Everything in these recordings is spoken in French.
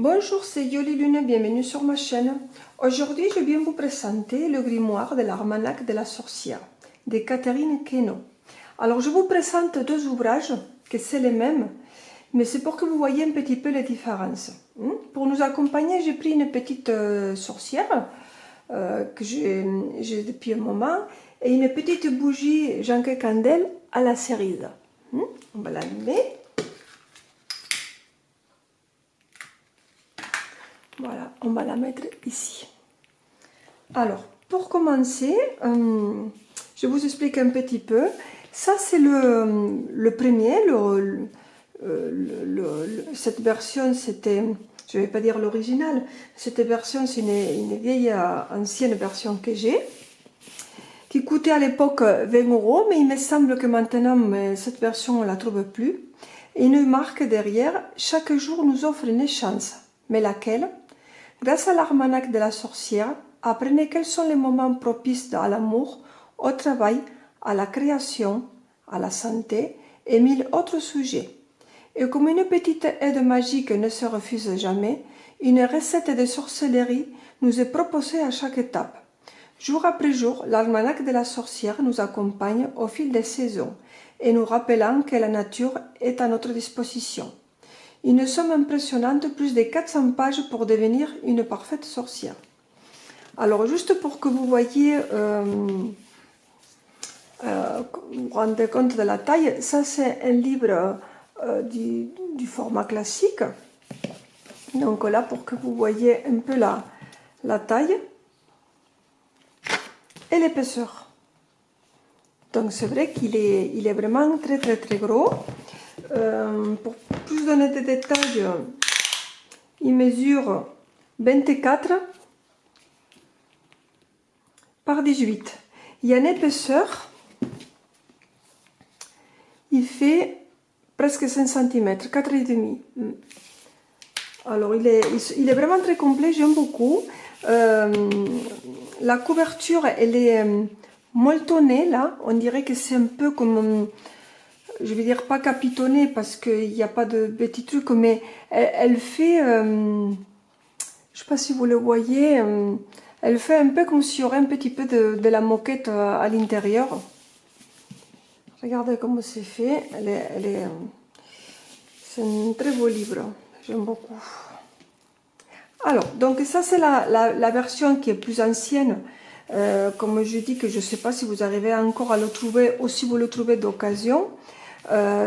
Bonjour, c'est Yoli Lune, bienvenue sur ma chaîne. Aujourd'hui, je viens vous présenter le grimoire de l'Almanach de la sorcière de Catherine Queneau. Alors, je vous présente deux ouvrages, que c'est les mêmes, mais c'est pour que vous voyez un petit peu les différences. Pour nous accompagner, j'ai pris une petite sorcière que j'ai depuis un moment et une petite bougie Janque Candelle à la cerise. On va l'allumer. Voilà, on va la mettre ici. Alors, pour commencer, je vous explique un petit peu. Ça, c'est le premier. Cette version, c'était, je ne vais pas dire l'original, cette version, c'est une vieille, ancienne version que j'ai, qui coûtait à l'époque 20 €, mais il me semble que maintenant, cette version, on ne la trouve plus. Et une marque derrière, chaque jour nous offre une chance. Mais laquelle? Grâce à l'Almanach de la sorcière, apprenez quels sont les moments propices à l'amour, au travail, à la création, à la santé et 1000 autres sujets. Et comme une petite aide magique ne se refuse jamais, une recette de sorcellerie nous est proposée à chaque étape. Jour après jour, l'Almanach de la sorcière nous accompagne au fil des saisons et nous rappelant que la nature est à notre disposition. Une somme impressionnante, plus de 400 pages pour devenir une parfaite sorcière. Alors, juste pour que vous voyez, vous vous rendez compte de la taille, ça c'est un livre du format classique. Donc là, pour que vous voyez un peu la taille et l'épaisseur. Donc c'est vrai qu'il est vraiment très très très gros. Pour plus donner des détails, il mesure 24 par 18. Il y a une épaisseur, il fait presque 5 cm, 4,5. Alors il est vraiment très complet, j'aime beaucoup. La couverture, elle est molletonnée là, on dirait que c'est un peu comme... Je vais dire pas capitonnée parce qu'il n'y a pas de petits trucs, mais elle fait, je sais pas si vous le voyez, elle fait un peu comme s'il y aurait un petit peu de la moquette à l'intérieur. Regardez comment c'est fait, c'est un très beau livre, j'aime beaucoup. Alors, donc ça c'est la version qui est plus ancienne, comme je dis que je ne sais pas si vous arrivez encore à le trouver ou si vous le trouvez d'occasion.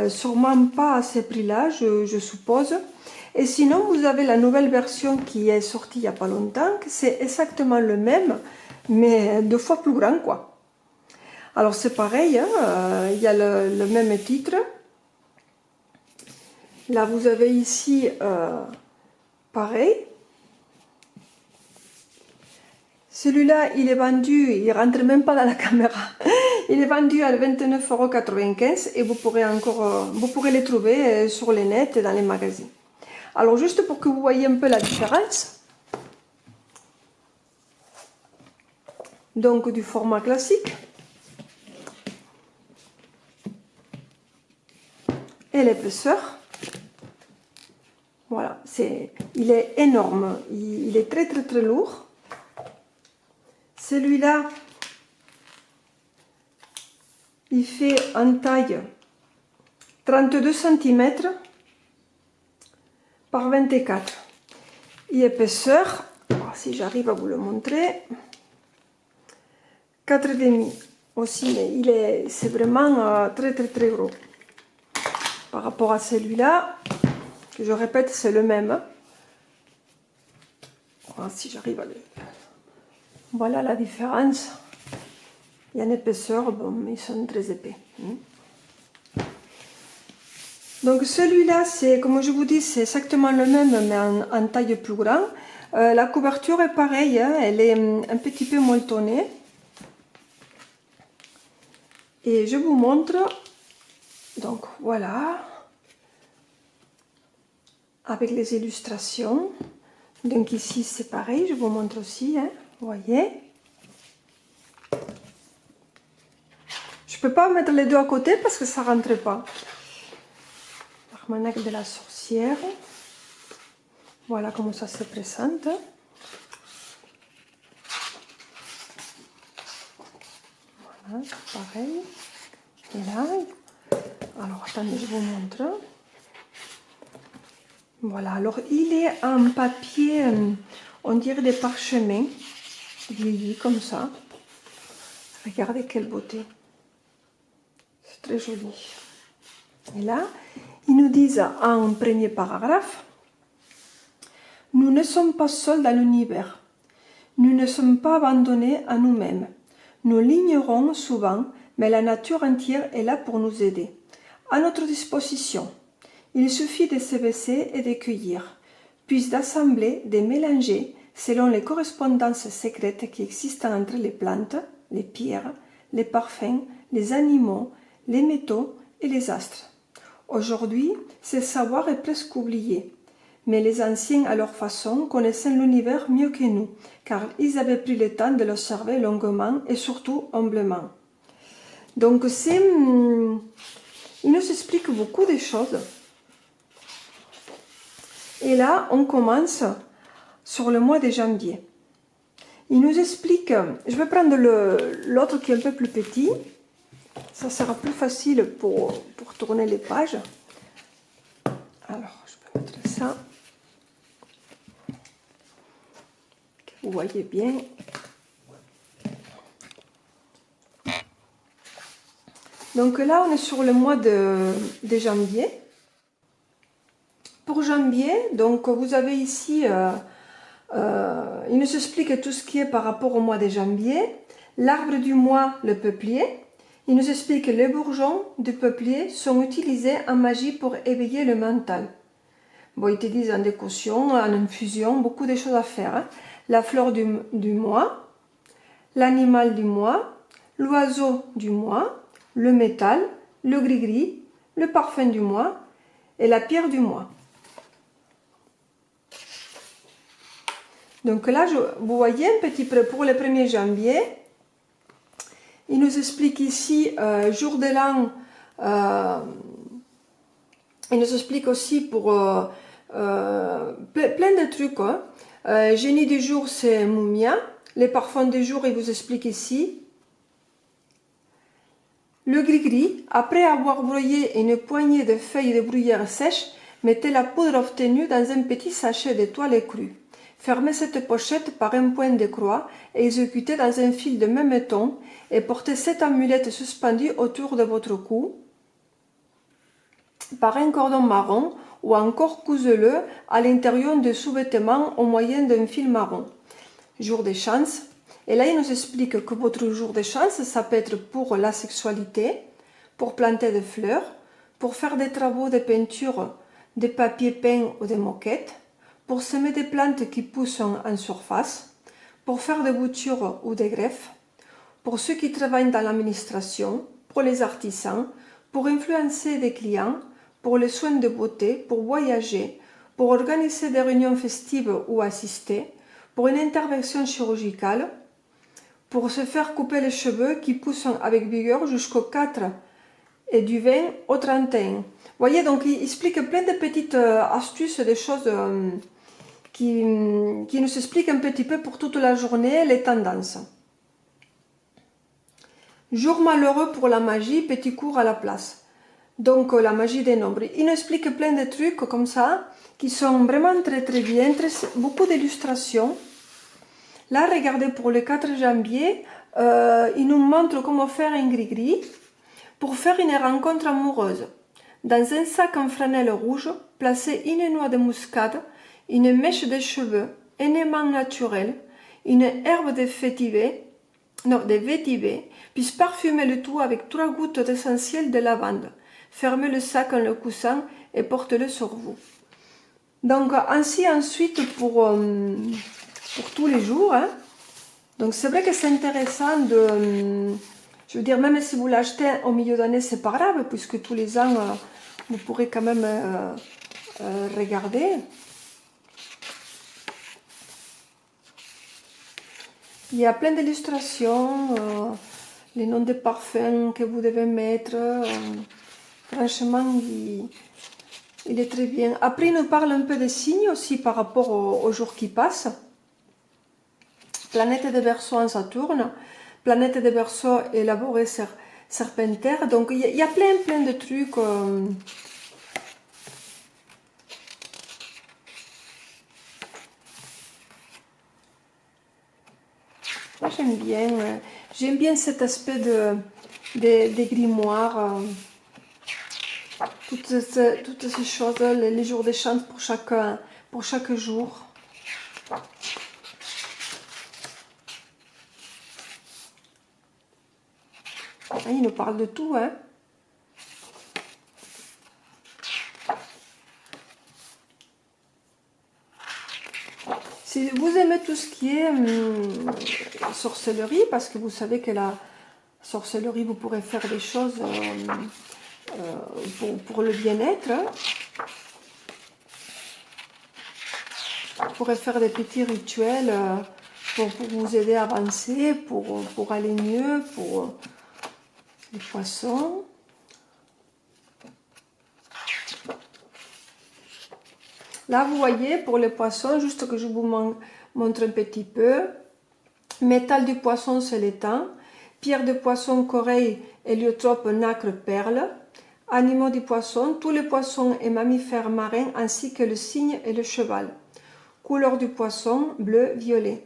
Sûrement pas à ces prix-là, je suppose. Et sinon, vous avez la nouvelle version qui est sortie il n'y a pas longtemps, c'est exactement le même, mais 2 fois plus grand, quoi. Alors c'est pareil, hein, il y a le même titre. Là, vous avez ici, pareil. Celui-là, il est vendu, il rentre même pas dans la caméra. Il est vendu à 29,95 € et vous pourrez les trouver sur les nets et dans les magasins. Alors, juste pour que vous voyez un peu la différence. Donc, du format classique. Et l'épaisseur. Voilà, il est énorme. Il est très très très lourd. Celui-là, il fait en taille 32 cm par 24. Et épaisseur, si j'arrive à vous le montrer, 4,5 aussi, mais c'est vraiment très très très gros. Par rapport à celui-là, que je répète, c'est le même. Si j'arrive à le... Voilà la différence. Il y a une épaisseur, bon, mais ils sont très épais. Donc celui-là, c'est, comme je vous dis, c'est exactement le même, mais en taille plus grand. La couverture est pareille, hein, elle est un petit peu molletonnée. Et je vous montre, donc voilà, avec les illustrations. Donc ici, c'est pareil, je vous montre aussi, hein, vous voyez. Je ne peux pas mettre les deux à côté parce que ça ne rentre pas. L'Almanach de la sorcière. Voilà comment ça se présente. Voilà, pareil. Et là, alors attendez, je vous montre. Voilà, alors il est en papier, on dirait des parchemins, vieillis comme ça. Regardez quelle beauté. C'est très joli. Et là, ils nous disent en premier paragraphe, nous ne sommes pas seuls dans l'univers. Nous ne sommes pas abandonnés à nous-mêmes. Nous l'ignorons souvent, mais la nature entière est là pour nous aider. À notre disposition. Il suffit de se baisser et de cueillir, puis d'assembler, de mélanger selon les correspondances secrètes qui existent entre les plantes, les pierres, les parfums, les animaux, les métaux et les astres. Aujourd'hui, ce savoir est presque oublié, mais les anciens à leur façon connaissaient l'univers mieux que nous, car ils avaient pris le temps de l'observer longuement et surtout humblement. Donc il nous explique beaucoup de choses. Et là, on commence sur le mois de janvier. Il nous explique, je vais prendre l'autre qui est un peu plus petit, ça sera plus facile pour tourner les pages. Alors, je peux mettre ça, que vous voyez bien. Donc là, on est sur le mois de janvier. Pour janvier, donc vous avez ici, il nous explique tout ce qui est par rapport au mois de janvier. L'arbre du mois, le peuplier. Il nous explique que les bourgeons du peuplier sont utilisés en magie pour éveiller le mental. Bon, ils te disent en décoction, en infusion, beaucoup de choses à faire. Hein. La fleur du mois, l'animal du mois, l'oiseau du mois, le métal, le gris-gris, le parfum du mois et la pierre du mois. Donc là, vous voyez un petit peu pour le 1er janvier, il nous explique ici jour de l'an, il nous explique aussi pour plein de trucs. Hein. Génie du jour, c'est Mumia. Les parfums du jour, il vous explique ici. Le gris-gris, après avoir broyé une poignée de feuilles de bruyère sèches, mettez la poudre obtenue dans un petit sachet de toile crue. Fermez cette pochette par un point de croix et exécutez dans un fil de même ton et portez cette amulette suspendue autour de votre cou par un cordon marron ou encore cousez-le à l'intérieur des sous-vêtements au moyen d'un fil marron. Jour de chance. Et là, il nous explique que votre jour de chance, ça peut être pour la sexualité, pour planter des fleurs, pour faire des travaux de peinture, des papiers peints ou des moquettes, pour semer des plantes qui poussent en surface, pour faire des boutures ou des greffes, pour ceux qui travaillent dans l'administration, pour les artisans, pour influencer des clients, pour les soins de beauté, pour voyager, pour organiser des réunions festives ou assister, pour une intervention chirurgicale, pour se faire couper les cheveux qui poussent avec vigueur jusqu'au 4 et du 20 au 31. Vous voyez, donc il explique plein de petites astuces, des choses qui nous expliquent un petit peu pour toute la journée les tendances. Jour malheureux pour la magie, petit cours à la place. Donc la magie des nombres. Il nous explique plein de trucs comme ça, qui sont vraiment très très bien, beaucoup d'illustrations. Là, regardez, pour le 4 janvier, il nous montre comment faire un gris-gris pour faire une rencontre amoureuse. Dans un sac en flanelle rouge, placez une noix de muscade, une mèche de cheveux, un aimant naturel, une herbe de vétiver, puis parfumez le tout avec 3 gouttes d'essentiel de lavande. Fermez le sac en le coussant et portez-le sur vous. Donc, ainsi ensuite pour tous les jours. Hein. Donc, c'est vrai que c'est intéressant de... je veux dire, même si vous l'achetez au milieu d'année, c'est pas grave, puisque tous les ans, vous pourrez quand même regarder. Il y a plein d'illustrations, les noms des parfums que vous devez mettre. Franchement, Il est très bien. Après, il nous parle un peu des signes aussi par rapport au jour qui passe. Planète de Verseau en Saturne. Planète de Verseau élaborée Serpentaire. Donc, il y a plein de trucs. Moi, j'aime bien cet aspect des grimoires. Toutes ces choses, les jours des chants pour chaque jour. Il nous parle de tout, hein. Si vous aimez tout ce qui est sorcellerie, parce que vous savez que la sorcellerie, vous pourrez faire des choses pour le bien-être. Vous pourrez faire des petits rituels pour vous aider à avancer, pour aller mieux, pour les poissons. Là, vous voyez, pour les poissons, juste que je vous montre un petit peu. Métal du poisson, c'est l'étang. Pierre de poisson, corail, héliotrope, nacre, perle. Animaux du poisson, tous les poissons et mammifères marins, ainsi que le cygne et le cheval. Couleur du poisson, bleu, violet.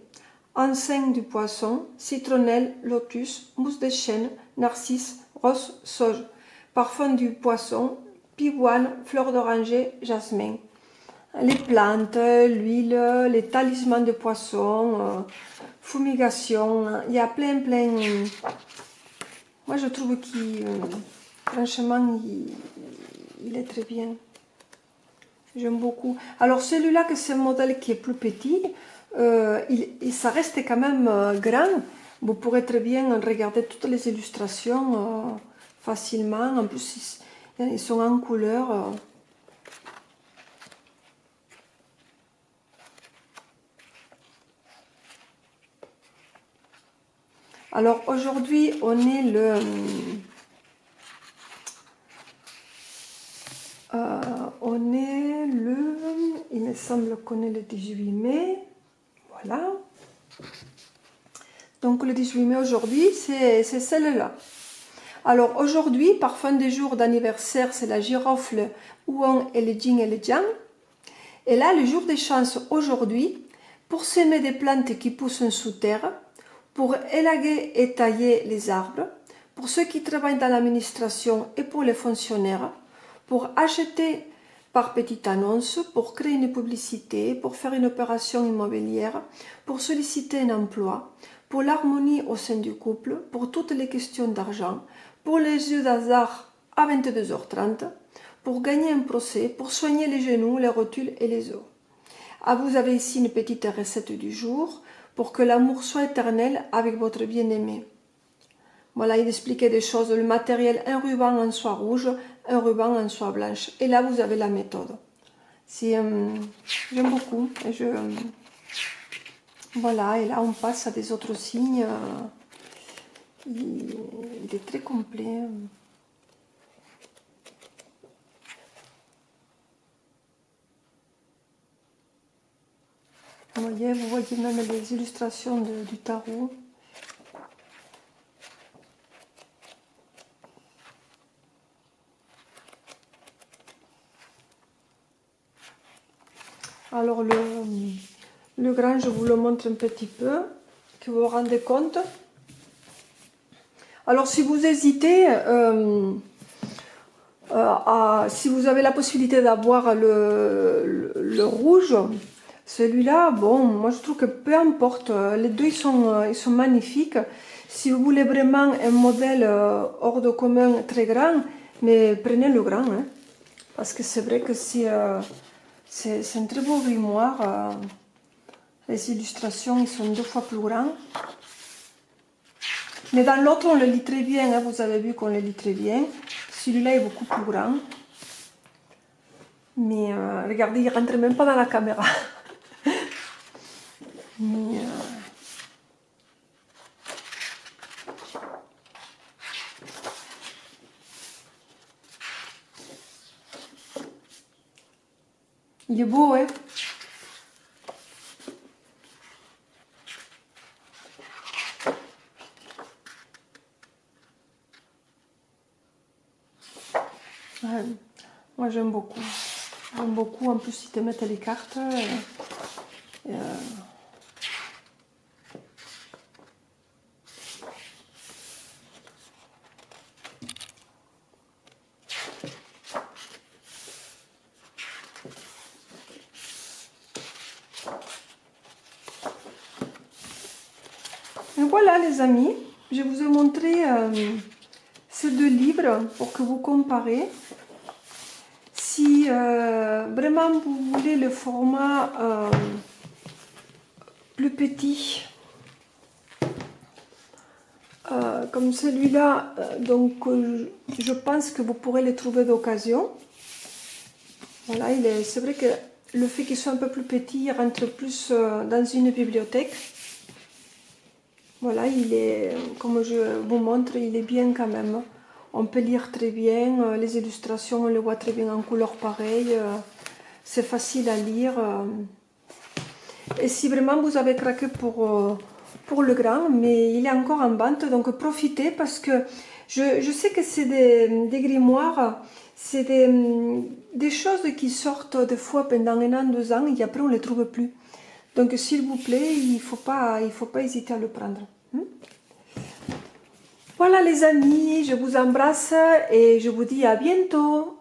Enseigne du poisson, citronnelle, lotus, mousse de chêne, narcisse, rose, sauge. Parfum du poisson, pivoine, fleur d'oranger, jasmin. Les plantes, l'huile, les talismans de poisson, fumigation, il y a plein. Moi, je trouve qu'il, franchement, il est très bien. J'aime beaucoup. Alors, celui-là, que c'est un modèle qui est plus petit, ça reste quand même grand. Vous pourrez très bien regarder toutes les illustrations facilement. En plus, ils sont en couleur. Alors aujourd'hui, on est il me semble qu'on est le 18 mai, voilà. Donc le 18 mai aujourd'hui, c'est celle-là. Alors aujourd'hui, parfum des jours d'anniversaire, c'est la girofle, ouan et le yin et le jiang. Et là, le jour des chances aujourd'hui, pour s'aimer des plantes qui poussent sous terre, pour élaguer et tailler les arbres, pour ceux qui travaillent dans l'administration et pour les fonctionnaires, pour acheter par petite annonce, pour créer une publicité, pour faire une opération immobilière, pour solliciter un emploi, pour l'harmonie au sein du couple, pour toutes les questions d'argent, pour les jeux d'hasard à 22h30, pour gagner un procès, pour soigner les genoux, les rotules et les os. Ah, vous avez ici une petite recette du jour pour que l'amour soit éternel avec votre bien-aimé. Voilà, il expliquait des choses, le matériel, un ruban en soie rouge, un ruban en soie blanche. Et là, vous avez la méthode. J'aime beaucoup. Voilà, et là, on passe à des autres signes. Il est très complet. Vous voyez même les illustrations du tarot. Alors le grand, je vous le montre un petit peu, que vous vous rendez compte. Alors si vous hésitez, si vous avez la possibilité d'avoir le rouge, celui-là, bon, moi je trouve que peu importe, les deux ils sont magnifiques. Si vous voulez vraiment un modèle hors de commun très grand, mais prenez le grand, hein, parce que c'est vrai que c'est un très beau grimoire. Les illustrations ils sont 2 fois plus grands. Mais dans l'autre on le lit très bien, hein, vous avez vu qu'on le lit très bien. Celui-là est beaucoup plus grand. Mais regardez, il ne rentre même pas dans la caméra. Mais, Il est beau, hein? Ouais, moi j'aime beaucoup. J'aime beaucoup. En plus, ils te mettent les cartes. Et, et voilà les amis, je vous ai montré ces deux livres pour que vous comparez. Si vraiment vous voulez le format plus petit, comme celui-là, donc je pense que vous pourrez les trouver d'occasion. Voilà, c'est vrai que le fait qu'il soit un peu plus petit, il rentre plus dans une bibliothèque. Voilà, il est, comme je vous montre, il est bien quand même. On peut lire très bien, les illustrations, on les voit très bien en couleur pareille. C'est facile à lire. Et si vraiment vous avez craqué pour le grand, mais il est encore en vente, donc profitez parce que je sais que c'est des grimoires, c'est des choses qui sortent des fois pendant 1 an, 2 ans et après on ne les trouve plus. Donc s'il vous plaît, il faut pas hésiter à le prendre. Voilà les amis, je vous embrasse et je vous dis à bientôt.